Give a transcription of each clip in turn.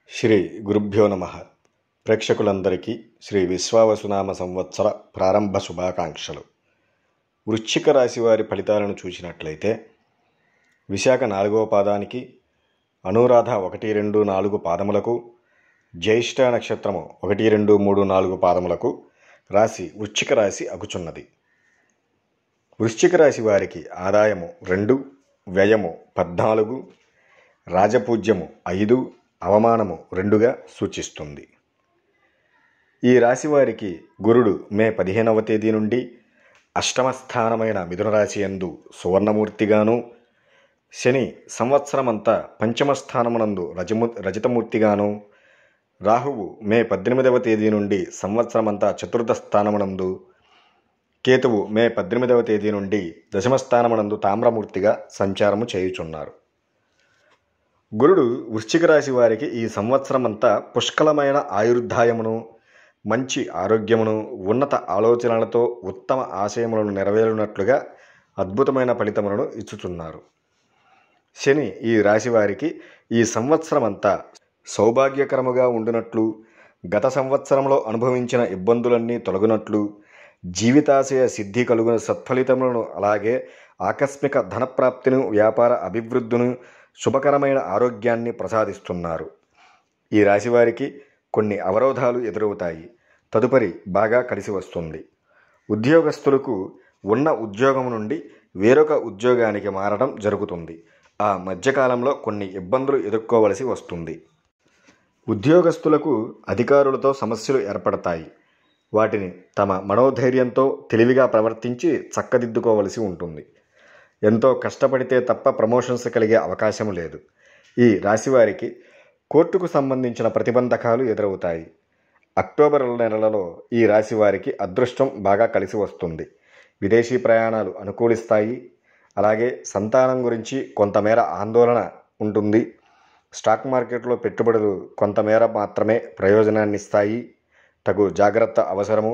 శ్రీ గురుభ్యో నమ. ప్రేక్షకులందరికీ శ్రీ విశ్వావసునామ సంవత్సర ప్రారంభ శుభాకాంక్షలు. వృశ్చిక రాశి వారి ఫలితాలను చూసినట్లయితే విశాఖ 4వ పాదానికి, అనురాధ 1, 2, 4 పాదములకు, జ్యేష్ఠ నక్షత్రము 1, 2, 3, 4 పాదములకు రాశి వృశ్చిక రాశి అగుచున్నది. వృశ్చిక రాశి వారికి ఆదాయము 2, వ్యయము 14, రాజపూజ్యము 5, అవమానము 2గా సూచిస్తుంది. ఈ రాశి వారికి గురుడు మే 15వ తేదీ నుండి అష్టమ స్థానమైన మిథున రాశి యందు సువర్ణమూర్తిగాను, శని సంవత్సరమంతా పంచమ స్థానమునందు రజతమూర్తిగాను, రాహువు మే 18వ తేదీ నుండి సంవత్సరమంతా చతుర్థ స్థానమునందు, కేతువు మే 18వ తేదీ నుండి దశమ స్థానమునందు తామ్రమూర్తిగా సంచారము చేయుచున్నారు. గురుడు వృశ్చిక రాశి వారికి ఈ సంవత్సరమంతా పుష్కలమైన ఆయుర్దాయమును, మంచి ఆరోగ్యమును, ఉన్నత ఆలోచనలతో ఉత్తమ ఆశయములను నెరవేరునట్లుగా అద్భుతమైన ఫలితములను ఇచ్చుచున్నారు. శని ఈ రాశి వారికి ఈ సంవత్సరమంతా సౌభాగ్యకరముగా ఉండునట్లు, గత సంవత్సరంలో అనుభవించిన ఇబ్బందులన్నీ తొలగునట్లు, జీవితాశయ సిద్ధి కలుగున సత్ఫలితములను, అలాగే ఆకస్మిక ధనప్రాప్తిను, వ్యాపార అభివృద్ధిను, శుభకరమైన ఆరోగ్యాన్ని ప్రసాదిస్తున్నారు. ఈ రాశివారికి కొన్ని అవరోధాలు ఎదురవుతాయి. తదుపరి బాగా కలిసి వస్తుంది. ఉద్యోగస్తులకు ఉన్న ఉద్యోగం నుండి వేరొక ఉద్యోగానికి మారడం జరుగుతుంది. ఆ మధ్యకాలంలో కొన్ని ఇబ్బందులు ఎదుర్కోవలసి వస్తుంది. ఉద్యోగస్తులకు అధికారులతో సమస్యలు ఏర్పడతాయి. వాటిని తమ మనోధైర్యంతో తెలివిగా ప్రవర్తించి చక్కదిద్దుకోవలసి ఉంటుంది. ఎంతో కష్టపడితే తప్ప ప్రమోషన్స్ కలిగే అవకాశం లేదు. ఈ రాశివారికి కోర్టుకు సంబంధించిన ప్రతిబంధకాలు ఎదురవుతాయి. అక్టోబర్ నెలలో ఈ రాశివారికి అదృష్టం బాగా కలిసి వస్తుంది. విదేశీ ప్రయాణాలు అనుకూలిస్తాయి. అలాగే సంతానం గురించి కొంతమేర ఆందోళన ఉంటుంది. స్టాక్ మార్కెట్లో పెట్టుబడులు కొంతమేర మాత్రమే ప్రయోజనాన్ని ఇస్తాయి. తగు జాగ్రత్త అవసరము.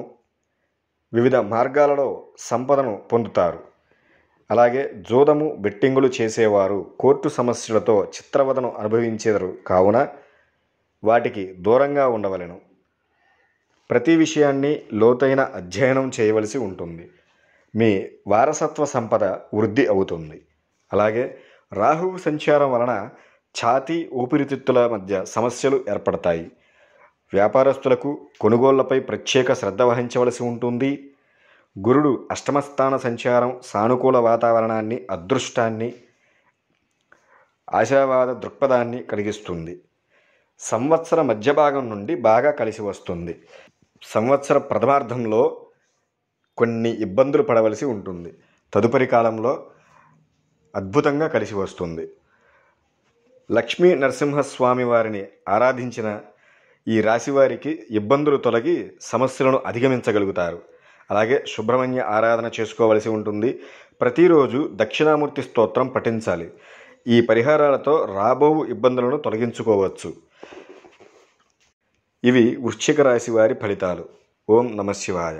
వివిధ మార్గాలలో సంపదను పొందుతారు. అలాగే జోదము, బెట్టింగులు చేసేవారు కోర్టు సమస్యలతో చిత్రవదను అనుభవించేదరు కావున వాటికి దూరంగా ఉండవలెను. ప్రతి విషయాన్ని లోతైన అధ్యయనం చేయవలసి ఉంటుంది. మీ వారసత్వ సంపద వృద్ధి అవుతుంది. అలాగే రాహువు సంచారం వలన ఛాతీ, ఊపిరితిత్తుల మధ్య సమస్యలు ఏర్పడతాయి. వ్యాపారస్తులకు కొనుగోళ్లపై ప్రత్యేక శ్రద్ధ వహించవలసి ఉంటుంది. గురుడు అష్టమస్థాన సంచారం సానుకూల వాతావరణాన్ని, అదృష్టాన్ని, ఆశావాద దృక్పథాన్ని కలిగిస్తుంది. సంవత్సర మధ్య భాగం నుండి బాగా కలిసి వస్తుంది. సంవత్సర ప్రథమార్థంలో కొన్ని ఇబ్బందులు పడవలసి ఉంటుంది. తదుపరి కాలంలో అద్భుతంగా కలిసి వస్తుంది. లక్ష్మీ నరసింహస్వామి వారిని ఆరాధించిన ఈ రాశివారికి ఇబ్బందులు తొలగి సమస్యలను అధిగమించగలుగుతారు. అలాగే సుబ్రహ్మణ్య ఆరాధన చేసుకోవలసి ఉంటుంది. ప్రతిరోజు దక్షిణామూర్తి స్తోత్రం పఠించాలి. ఈ పరిహారాలతో రాబోవు ఇబ్బందులను తొలగించుకోవచ్చు. ఇవి వృశ్చిక రాశి వారి ఫలితాలు. ఓం నమః శివాయ.